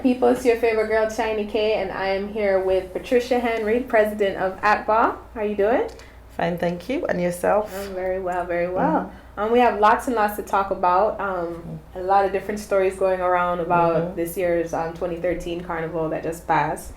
right, people, it's your favorite girl, Chiney K, and I am here with Patricia Henry, president of ACBA. How you doing? Fine, thank you. And yourself? I'm very well, very well. We have lots and lots to talk about. A lot of different stories going around about this year's 2013 Carnival that just passed.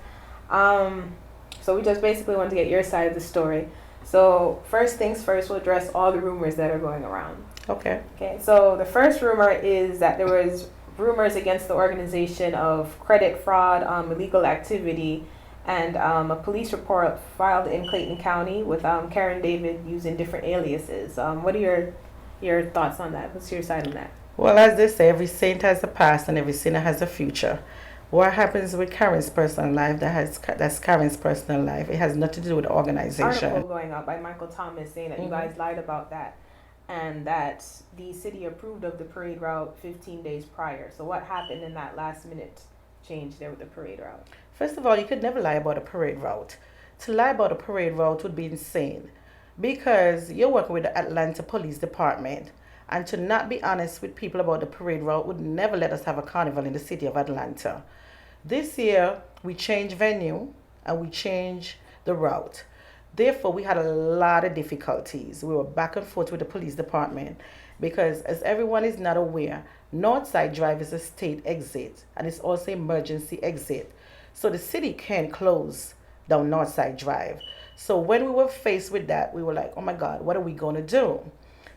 So we just basically want to get your side of the story. So first things first, we'll address all the rumors that are going around. Okay. Okay, so the first rumor is that there was rumors against the organization of credit fraud, illegal activity, and a police report filed in Clayton County with Karen David using different aliases. What are your thoughts on that? What's your side on that? Well, as they say, every saint has a past and every sinner has a future. What happens with Karen's personal life, that's Karen's personal life. It has nothing to do with the organization. Article going up by Michael Thomas saying that you guys lied about that and that the city approved of the parade route 15 days prior. So what happened in that last minute change there with the parade route? First of all, you could never lie about a parade route. To lie about a parade route would be insane because you're working with the Atlanta Police Department, and to not be honest with people about the parade route would never let us have a carnival in the city of Atlanta. This year, we changed venue and we changed the route. Therefore, we had a lot of difficulties. We were back and forth with the police department because, as everyone is not aware, Northside Drive is a state exit and it's also emergency exit. So the city can't close down Northside Drive. So when we were faced with that, we were like, oh my God, what are we going to do?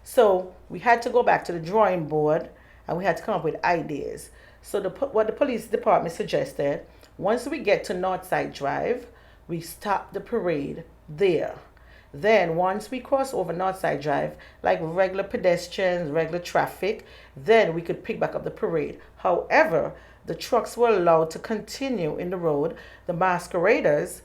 So we had to go back to the drawing board and we had to come up with ideas. So what the police department suggested, once we get to Northside Drive, we stop the parade there. Then once we cross over Northside Drive, like regular pedestrians, regular traffic, then we could pick back up the parade. However, the trucks were allowed to continue in the road. The masqueraders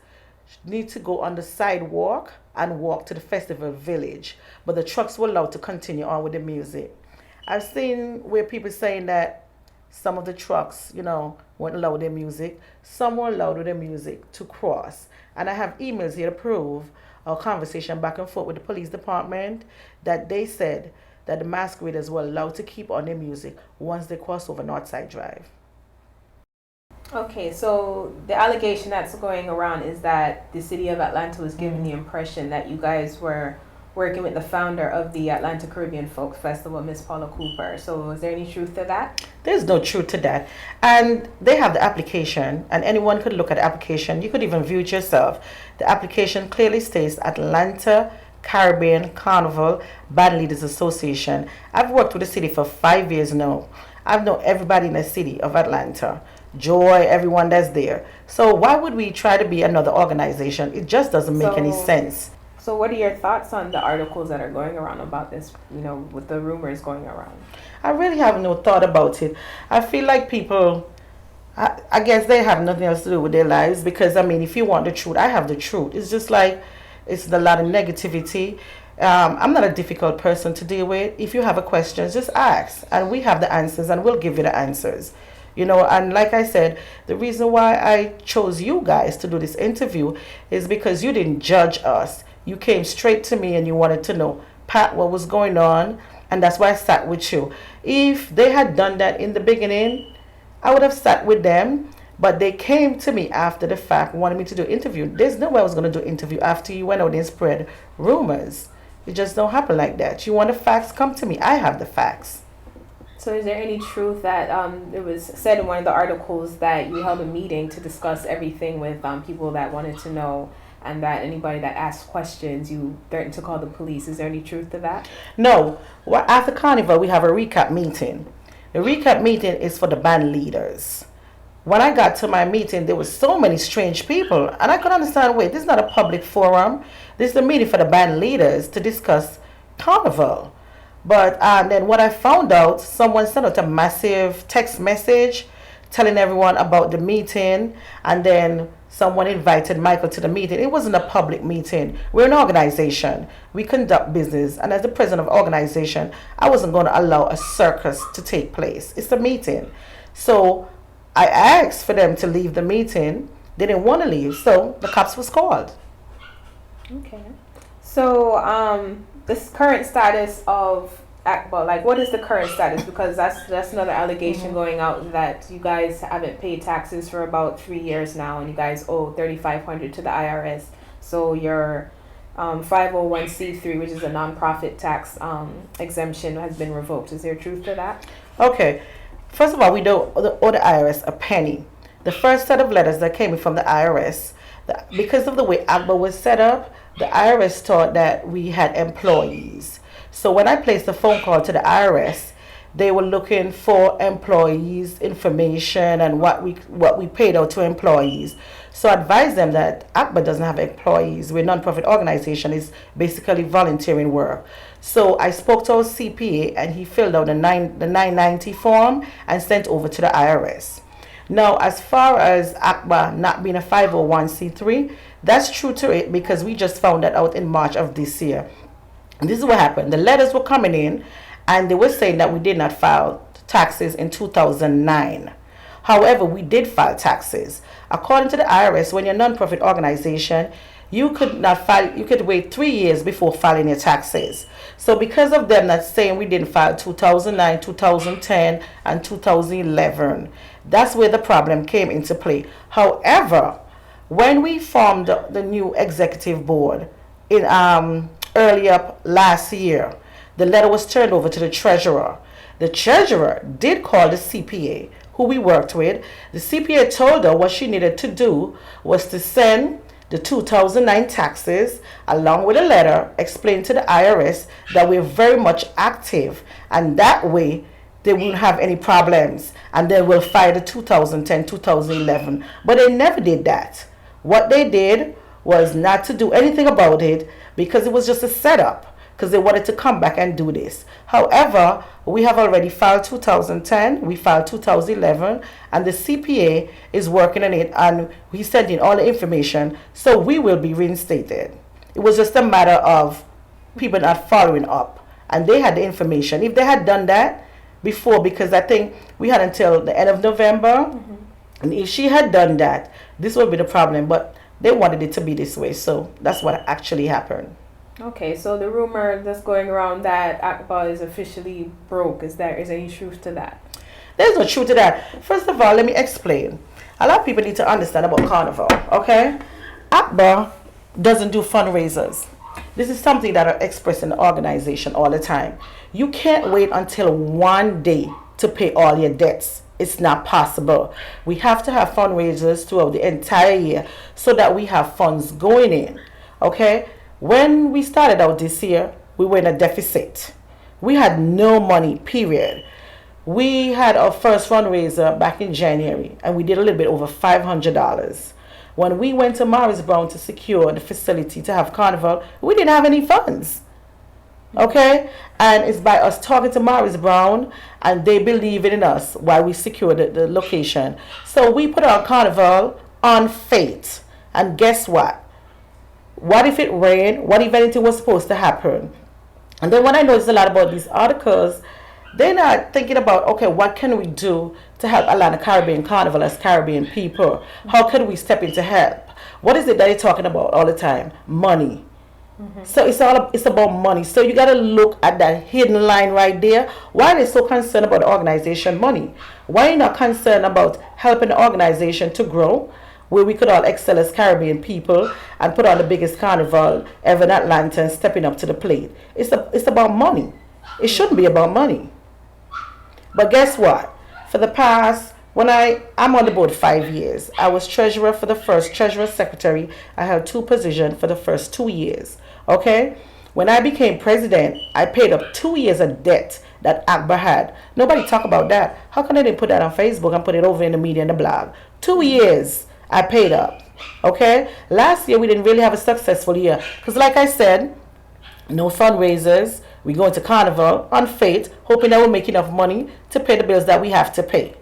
need to go on the sidewalk and walk to the festival village. But the trucks were allowed to continue on with the music. I've seen where people saying that some of the trucks, weren't allowed their music. Some were allowed with their music to cross. And I have emails here to prove our conversation back and forth with the police department that they said that the masqueraders were allowed to keep on their music once they cross over Northside Drive. Okay, so the allegation that's going around is that the city of Atlanta was given the impression that you guys were working with the founder of the Atlanta Caribbean Folk Festival, Miss Paula Cooper. So is there any truth to that? There's no truth to that. And they have the application, and anyone could look at the application. You could even view it yourself. The application clearly states Atlanta Caribbean Carnival Band Leaders Association. I've worked with the city for 5 years now. I've known everybody in the city of Atlanta. Joy, everyone that's there. So why would we try to be another organization? It just doesn't make any sense. So what are your thoughts on the articles that are going around about this, with the rumors going around? I really have no thought about it. I feel like people, I guess they have nothing else to do with their lives because, if you want the truth, I have the truth. It's just like, it's a lot of negativity. I'm not a difficult person to deal with. If you have a question, just ask. And we have the answers and we'll give you the answers. And like I said, the reason why I chose you guys to do this interview is because you didn't judge us. You came straight to me and you wanted to know, Pat, what was going on? And that's why I sat with you. If they had done that in the beginning, I would have sat with them. But they came to me after the fact, wanted me to do an interview. There's no way I was going to do an interview after you went out and spread rumors. It just don't happen like that. You want the facts? Come to me. I have the facts. So is there any truth that it was said in one of the articles that you held a meeting to discuss everything with people that wanted to know, and that anybody that asked questions, you threatened to call the police? Is there any truth to that? No. Well, after Carnival, we have a recap meeting. The recap meeting is for the band leaders. When I got to my meeting, there were so many strange people, and I could understand, wait, this is not a public forum. This is a meeting for the band leaders to discuss Carnival. But then what I found out, someone sent out a massive text message telling everyone about the meeting, and then someone invited Michael to the meeting. It wasn't a public meeting. We're an organization. We conduct business, and as the president of the organization, I wasn't going to allow a circus to take place. It's a meeting. So I asked for them to leave the meeting. They didn't want to leave, so the cops was called. Okay. So this current status of Akbar, like what is the current status? Because that's another allegation going out that you guys haven't paid taxes for about 3 years now, and you guys owe 3,500 to the IRS. So your 501c3, which is a nonprofit tax exemption, has been revoked. Is there truth to that? Okay. First of all, we don't owe the IRS a penny. The first set of letters that came in from the IRS, because of the way Akbar was set up, the IRS thought that we had employees. So when I placed a phone call to the IRS, they were looking for employees information and what we paid out to employees. So I advised them that Akbar doesn't have employees. We're a non-profit organization. It's basically volunteering work. So I spoke to our CPA and he filled out the 990 form and sent over to the IRS. Now, as far as Akbar not being a 501c3, that's true to it because we just found that out in March of this year. And this is what happened. The letters were coming in and they were saying that we did not file taxes in 2009. However, we did file taxes. According to the IRS, when you're a non-profit organization, you could wait 3 years before filing your taxes. So because of them not saying we didn't file 2009, 2010, and 2011, that's where the problem came into play. However, when we formed the new executive board in earlier last year, the letter was turned over to the treasurer. The treasurer did call the CPA, who we worked with. The CPA told her what she needed to do was to send the 2009 taxes along with a letter explaining to the IRS that we're very much active, and that way they won't have any problems, and then we'll file the 2010, 2011. But they never did that. What they did was not to do anything about it because it was just a setup, because they wanted to come back and do this. However, we have already filed 2010, we filed 2011, and the CPA is working on it, and we sent in all the information, so we will be reinstated. It was just a matter of people not following up, and they had the information. If they had done that before, because I think we had until the end of November, and if she had done that, this would be the problem, but they wanted it to be this way, so that's what actually happened. Okay, so the rumor that's going around that Akbar is officially broke, is there any truth to that? There's no truth to that. First of all, let me explain. A lot of people need to understand about Carnival, okay? Akbar doesn't do fundraisers. This is something that are expressed in the organization all the time. You can't wait until one day to pay all your debts. It's not possible. We have to have fundraisers throughout the entire year so that we have funds going in, okay? When we started out this year, we were in a deficit. We had no money, period. We had our first fundraiser back in January, and we did a little bit over $500. When we went to Morris Brown to secure the facility to have Carnival, we didn't have any funds. Okay? And it's by us talking to Morris Brown, and they believe in us while we secured the location. So we put our Carnival on faith. And guess what? What if it rained? What if anything was supposed to happen? And then when I noticed a lot about these articles, they're not thinking about, okay, what can we do to help Atlanta Caribbean Carnival as Caribbean people? How can we step in to help? What is it that they're talking about all the time? Money. So it's about money. So you got to look at that hidden line right there. Why are they so concerned about the organization money? Why are you not concerned about helping the organization to grow, where we could all excel as Caribbean people and put on the biggest carnival ever in Atlanta and stepping up to the plate? It's about money. It shouldn't be about money. But guess what? For the past, I'm on the board 5 years. I was treasurer for the first, treasurer secretary. I held 2 positions for the first 2 years. Okay? When I became president, I paid up 2 years of debt that Akbar had. Nobody talk about that. How come they didn't put that on Facebook and put it over in the media and the blog? 2 years I paid up. Okay? Last year we didn't really have a successful year. Because like I said, no fundraisers. We go into Carnival on faith, hoping that we'll make enough money to pay the bills that we have to pay.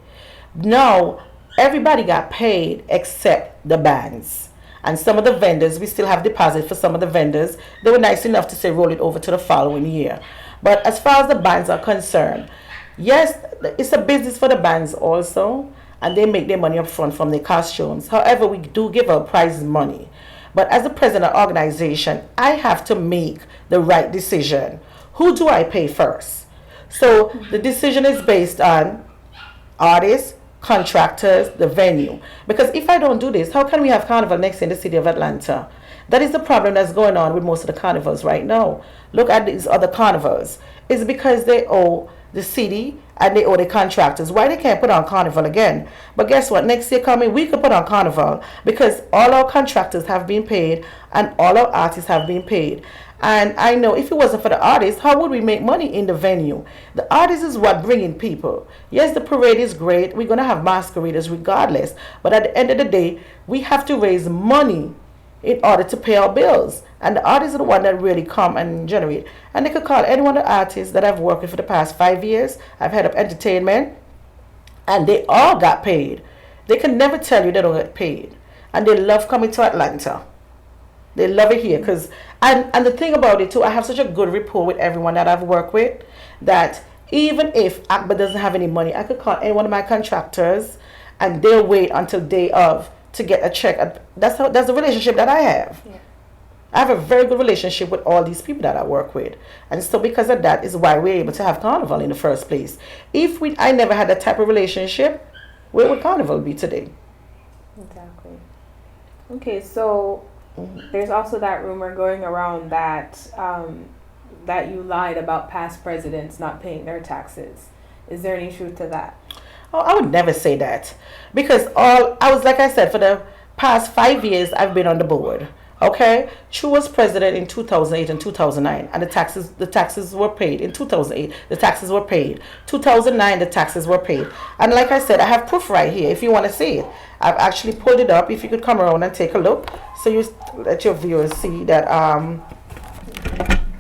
No, everybody got paid except the bands. And some of the vendors, we still have deposit for some of the vendors. They were nice enough to say roll it over to the following year. But as far as the bands are concerned, yes, it's a business for the bands also, and they make their money up front from their costumes. However, we do give our prize money. But as the president of the organization, I have to make the right decision. Who do I pay first? So the decision is based on artists, contractors, the venue. Because if I don't do this, how can we have carnival next in the city of Atlanta? That is the problem that's going on with most of the carnivals right now. Look at these other carnivals. It's because they owe the city and they owe the contractors. Why they can't put on carnival again? But guess what? Next year coming, we could put on carnival because all our contractors have been paid and all our artists have been paid. And I know if it wasn't for the artists, how would we make money in the venue? The artists is what bringing people. Yes, the parade is great. We're going to have masqueraders regardless. But at the end of the day, we have to raise money in order to pay our bills. And the artists are the one that really come and generate. And they could call any one of the artists that I've worked with for the past 5 years. I've head up entertainment. And they all got paid. They can never tell you they don't get paid. And they love coming to Atlanta. They love it here because and the thing about it too, I have such a good rapport with everyone that I've worked with that even if Akbar doesn't have any money, I could call any one of my contractors and they'll wait until day of to get a check. That's the relationship that I have. Yeah. I have a very good relationship with all these people that I work with, and so because of that is why we're able to have Carnival in the first place. If I never had that type of relationship, where would Carnival be today? Exactly. Okay, so there's also that rumor going around that that you lied about past presidents not paying their taxes. Is there any truth to that? Oh, I would never say that because I was like I said, for the past 5 years I've been on the board. Okay, Chuune was president in 2008 and 2009, and the taxes were paid in 2008. The taxes were paid 2009. The taxes were paid, and like I said, I have proof right here. If you want to see it, I've actually pulled it up. If you could come around and take a look, so you let your viewers see that.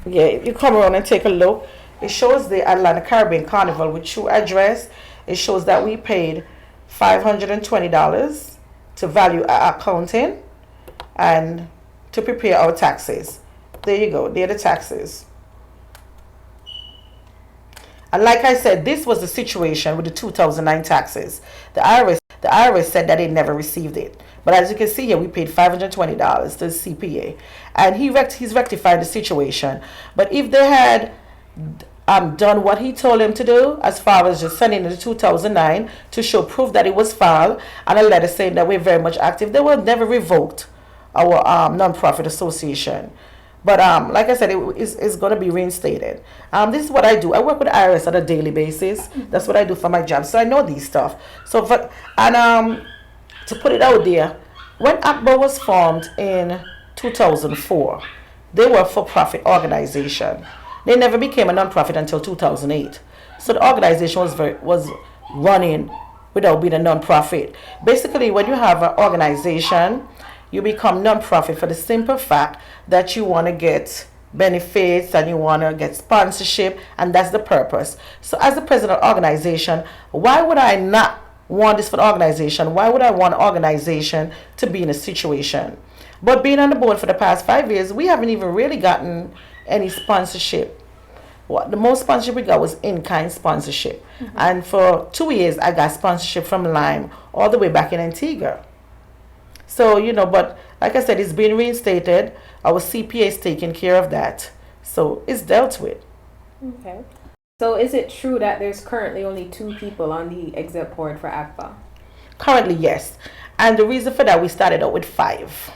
Yeah, if you come around and take a look, it shows the Atlanta Caribbean Carnival with true address. It shows that we paid $520 to value accounting and to prepare our taxes. There you go. They're the taxes. And like I said, this was the situation with the 2009 taxes. The IRS said that they never received it. But as you can see here, we paid $520 to the CPA. And he's rectified the situation. But if they had done what he told them to do, as far as just sending the 2009 to show proof that it was filed, and a letter saying that we're very much active, they were never revoked our non-profit association. But like I said, it's going to be reinstated. This is what I do. I work with the IRS on a daily basis. That's what I do for my job. So I know these stuff. So to put it out there, when Akbar was formed in 2004, they were a for-profit organization. They never became a non-profit until 2008. So the organization was running without being a non-profit. Basically, when you have an organization, you become non-profit for the simple fact that you want to get benefits and you want to get sponsorship, and that's the purpose. So as the president of the organization, why would I not want this for the organization? Why would I want an organization to be in a situation? But being on the board for the past 5 years, we haven't even really gotten any sponsorship. The most sponsorship we got was in-kind sponsorship. Mm-hmm. And for 2 years, I got sponsorship from Lime all the way back in Antigua. So, but like I said, it's been reinstated. Our CPA is taking care of that. So it's dealt with. Okay. So is it true that there's currently only 2 people on the exec board for Akbar? Currently, yes. And the reason for that, we started out with 5.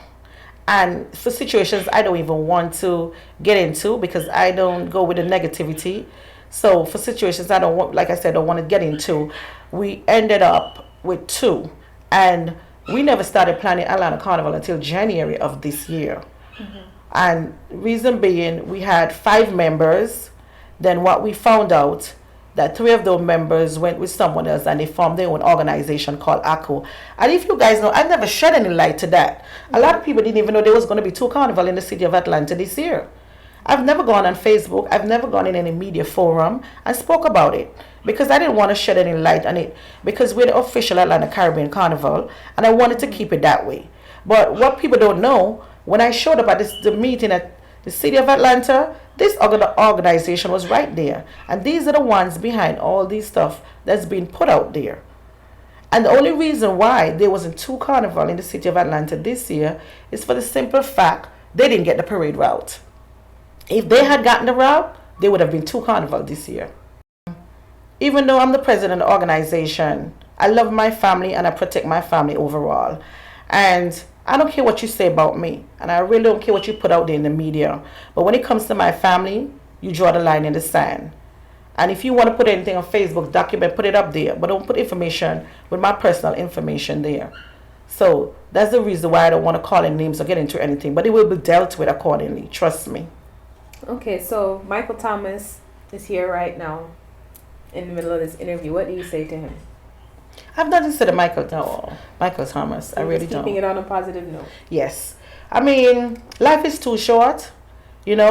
And for situations I don't even want to get into because I don't go with the negativity. So for situations I don't want, like I said, don't want to get into, we ended up with 2. And we never started planning Atlanta Carnival until January of this year. Mm-hmm. And reason being, we had 5 members. Then what we found out, that 3 of those members went with someone else and they formed their own organization called ACO. And if you guys know, I never shed any light to that. A lot of people didn't even know there was going to be 2 carnival in the city of Atlanta this year. I've never gone on Facebook, I've never gone in any media forum and spoke about it because I didn't want to shed any light on it because we're the official Atlanta Caribbean Carnival and I wanted to keep it that way. But what people don't know, when I showed up at the meeting at the city of Atlanta, this organization was right there. And these are the ones behind all these stuff that's being put out there. And the only reason why there wasn't 2 carnival in the city of Atlanta this year is for the simple fact they didn't get the parade route. If they had gotten the route, there would have been 2 carnival this year. Even though I'm the president of the organization, I love my family and I protect my family overall. And I don't care what you say about me, and I really don't care what you put out there in the media. But when it comes to my family, you draw the line in the sand. And if you want to put anything on Facebook, document, put it up there. But don't put information with my personal information there. So that's the reason why I don't want to call in names or get into anything. But it will be dealt with accordingly. Trust me. Okay, so Michael Thomas is here right now in the middle of this interview. What do you say to him? I've nothing to say to Michael Thomas. So I really don't. Keeping it on a positive note. Yes. I mean, life is too short, and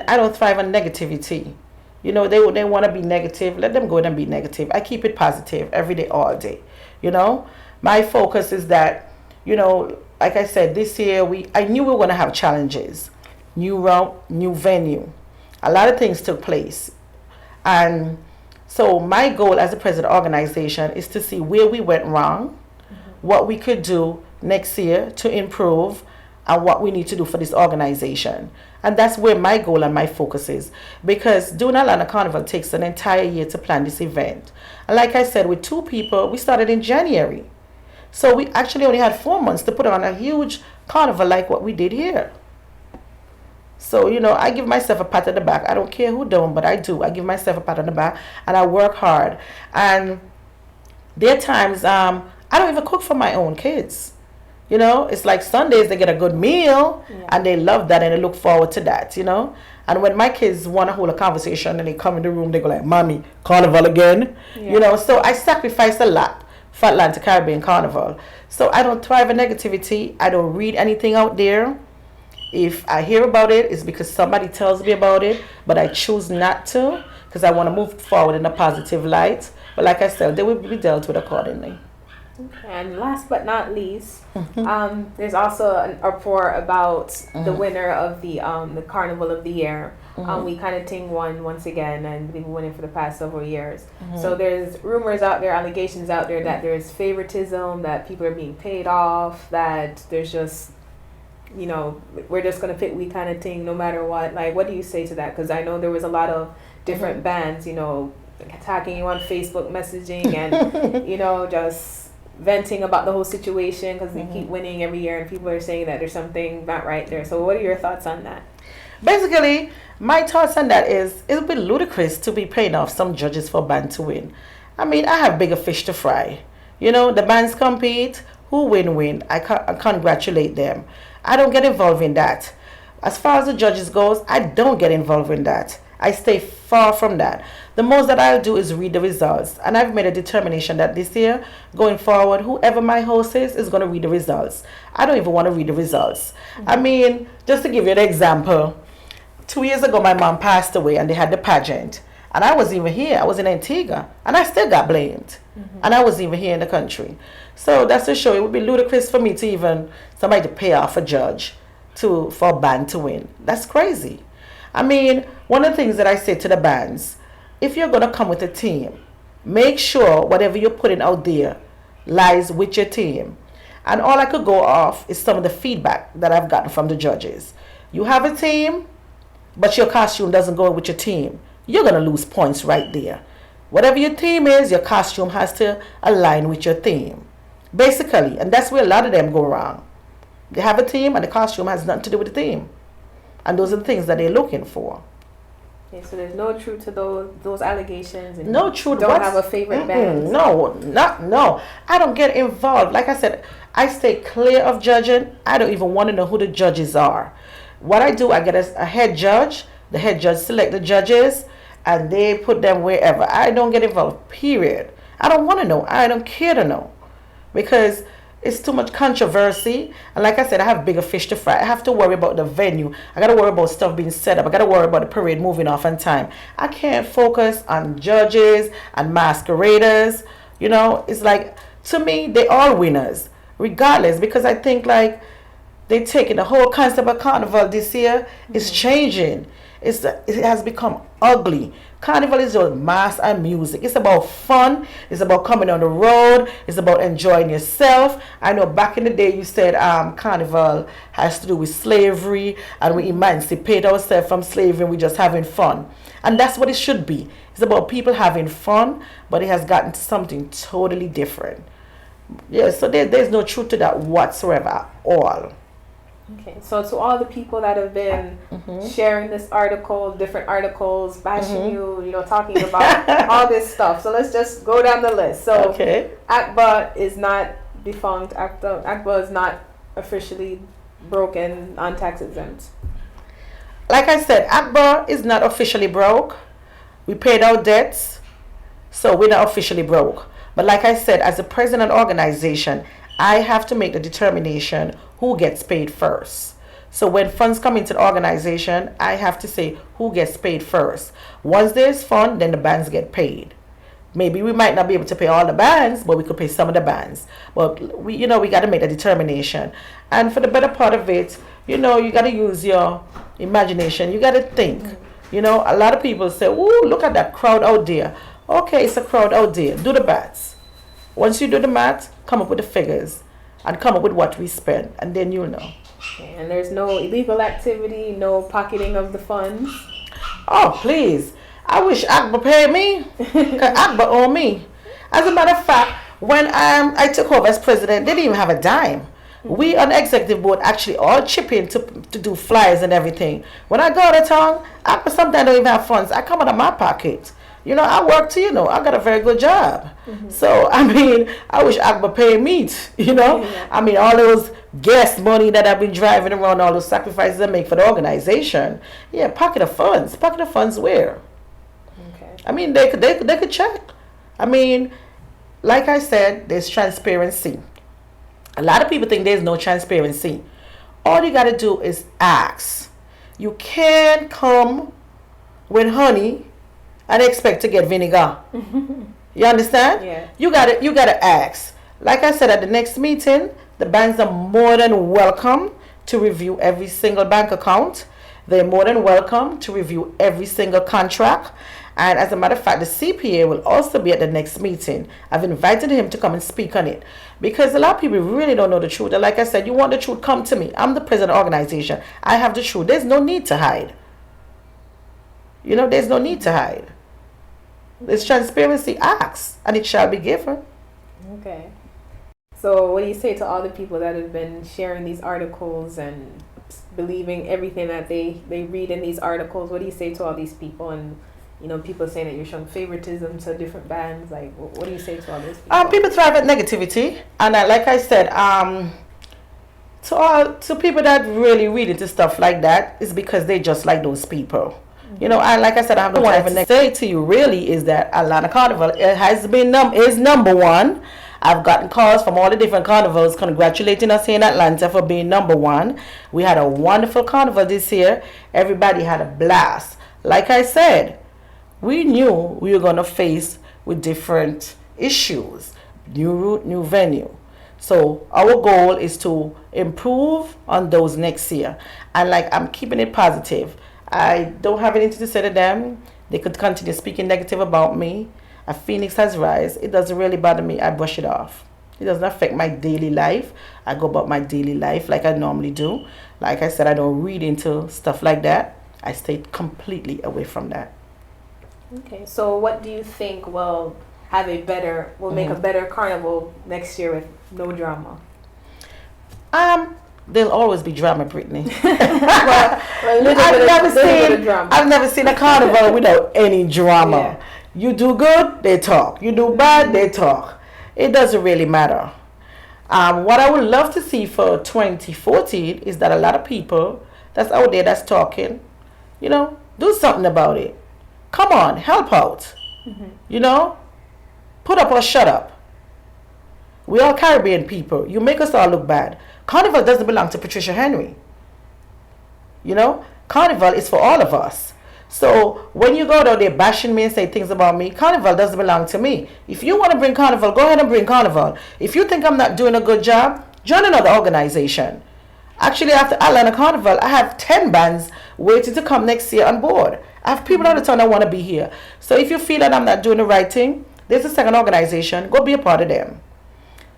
I don't thrive on negativity. They want to be negative. Let them go and be negative. I keep it positive every day, all day. My focus is that, like I said, this year I knew we were going to have challenges. New route, new venue. A lot of things took place. And so my goal as the president of the organization is to see where we went wrong, what we could do next year to improve, and what we need to do for this organization. And that's where my goal and my focus is. Because doing Atlanta Carnival takes an entire year to plan this event. And like I said, with 2 people, we started in January. So we actually only had 4 months to put on a huge carnival like what we did here. So, I give myself a pat on the back. I don't care who don't, but I do. I give myself a pat on the back, and I work hard. And there are times I don't even cook for my own kids. It's like Sundays they get a good meal, and they love that, and they look forward to that, And when my kids want to hold a conversation and they come in the room, they go like, Mommy, Carnival again? Yeah. So I sacrifice a lot for Atlanta Caribbean Carnival. So I don't thrive in negativity. I don't read anything out there. If I hear about it, it's because somebody tells me about it, but I choose not to because I want to move forward in a positive light. But like I said, they will be dealt with accordingly. Okay, and last but not least, there's also an uproar about the winner of the Carnival of the Year. We kind of ting won once again, and we've been winning for the past several years. So there's rumors out there, allegations out there that there's favoritism, that people are being paid off, that there's just we're just going to pick we kind of thing no matter what. Like, what do you say to that? Because I know there was a lot of different bands, attacking you on Facebook messaging and, just venting about the whole situation because they keep winning every year and people are saying that there's something not right there. So what are your thoughts on that? Basically, my thoughts on that is it would be ludicrous to be paying off some judges for a band to win. I mean, I have bigger fish to fry. The bands compete. Who win. I congratulate them. I don't get involved in that. As far as the judges goes, I don't get involved in that. I stay far from that. The most that I'll do is read the results. And I've made a determination that this year, going forward, whoever my host is going to read the results. I don't even want to read the results. I mean, just to give you an example, 2 years ago, my mom passed away and they had the pageant. And I wasn't even here. I was in Antigua. And I still got blamed. And I wasn't even here in the country. So that's to show it would be ludicrous for me to even somebody to pay off a judge for a band to win. That's crazy. I mean, one of the things that I say to the bands, if you're going to come with a team, make sure whatever you're putting out there lies with your team. And all I could go off is some of the feedback that I've gotten from the judges. You have a team, but your costume doesn't go with your team. You're going to lose points right there. Whatever your theme is, your costume has to align with your theme. Basically, and that's where a lot of them go wrong. They have a theme and the costume has nothing to do with the theme. And those are the things that they're looking for. Okay, so there's no truth to those allegations? And no truth. Don't have a favorite band? No. I don't get involved. Like I said, I stay clear of judging. I don't even want to know who the judges are. What I do, I get a head judge. The head judge select the judges and they put them wherever. I don't get involved, period. I don't want to know. I don't care to know. Because it's too much controversy. And like I said, I have bigger fish to fry. I have to worry about the venue. I got to worry about stuff being set up. I got to worry about the parade moving off on time. I can't focus on judges and masqueraders. It's like, to me, they all winners, regardless. Because I think, like, They taking the whole concept of carnival this year is changing. It has become ugly. Carnival is just mass and music. It's about fun. It's about coming on the road. It's about enjoying yourself. I know back in the day you said carnival has to do with slavery and we emancipate ourselves from slavery and we're just having fun. And that's what it should be. It's about people having fun, but it has gotten to something totally different. Yeah, so there's no truth to that whatsoever at all. Okay, so to all the people that have been sharing this article, different articles, bashing you, talking about all this stuff. So let's just go down the list. So ACBA is not defunct. ACBA is not officially broken, non-tax exempt. Like I said, ACBA is not officially broke. We paid our debts, so we're not officially broke. But like I said, as a president organization, I have to make the determination who gets paid first. So when funds come into the organization, I have to say who gets paid first. Once there's fund, then the bands get paid. Maybe we might not be able to pay all the bands, but we could pay some of the bands. But we got to make a determination. And for the better part of it, you got to use your imagination. You got to think. A lot of people say, "Ooh, look at that crowd out there." Okay, it's a crowd out there. Do the maths. Once you do the maths, come up with the figures and come up with what we spend, and then you'll know. Okay, and there's no illegal activity, no pocketing of the funds. Oh, please. I wish ACBA paid me, because ACBA owe me. As a matter of fact, when I took over as president, they didn't even have a dime. We on the executive board actually all chip in to do flyers and everything. When I go out of town, ACBA sometimes don't even have funds. I come out of my pocket. I work too, I got a very good job. So, I wish ACBA paid me, all those gas money that I've been driving around, all those sacrifices I make for the organization. Yeah, pocket of funds. Pocket of funds where? Okay. They could check. Like I said, there's transparency. A lot of people think there's no transparency. All you got to do is ask. You can't come with honey and expect to get vinegar. You understand? Yeah. You gotta ask. Like I said, at the next meeting, the banks are more than welcome to review every single bank account. They're more than welcome to review every single contract. And as a matter of fact, the CPA will also be at the next meeting. I've invited him to come and speak on it. Because a lot of people really don't know the truth. And like I said, you want the truth, come to me. I'm the president of the organization. I have the truth. There's no need to hide. There's no need to hide. There's transparency. Ask, and it shall be given. Okay. So what do you say to all the people that have been sharing these articles and believing everything that they read in these articles? What do you say to all these people? And people saying that you're showing favoritism to different bands. Like, what do you say to all those people? People thrive at negativity, and like I said, to people that really read into stuff like that, is because they just like those people. And like I said, I have no one to say to you really is that Atlanta Carnival is number one. I've gotten calls from all the different carnivals congratulating us here in Atlanta for being number one. We had a wonderful carnival this year. Everybody had a blast. Like I said, we knew we were going to face with different issues. New route, new venue. So our goal is to improve on those next year. And I'm keeping it positive. I don't have anything to say to them. They could continue speaking negative about me. A phoenix has rise. It doesn't really bother me. I brush it off. It doesn't affect my daily life. I go about my daily life like I normally do. Like I said, I don't read into stuff like that. I stay completely away from that. Okay, so what do you think will make a better carnival next year with no drama? There'll always be drama, Brittany. I've never seen a carnival without any drama. Yeah. You do good, they talk. You do bad, they talk. It doesn't really matter. What I would love to see for 2014 is that a lot of people that's out there that's talking, do something about it. Come on, help out. Put up or shut up. We are Caribbean people. You make us all look bad. Carnival doesn't belong to Patricia Henry. Carnival is for all of us. So when you go out there bashing me and say things about me, Carnival doesn't belong to me. If you want to bring Carnival, go ahead and bring Carnival. If you think I'm not doing a good job, join another organization. Actually, after Atlanta Carnival, I have 10 bands waiting to come next year on board. I have people all the time that want to be here. So if you feel that I'm not doing the right thing, there's a second organization. Go be a part of them.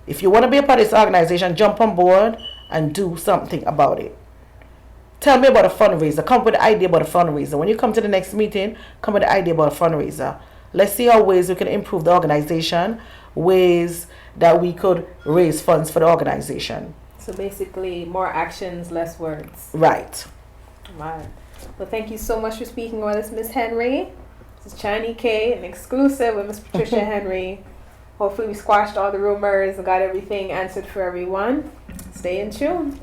If you want to be a part of this organization, jump on board and do something about it. Tell me about a fundraiser. Come up with an idea about a fundraiser. When you come to the next meeting, come with an idea about a fundraiser. Let's see how ways we can improve the organization, ways that we could raise funds for the organization. So basically, more actions, less words. Right. Right. Well, thank you so much for speaking with us, Miss Henry. This is Chiney K, an exclusive with Miss Patricia Henry. Hopefully we squashed all the rumors and got everything answered for everyone. Stay in tune.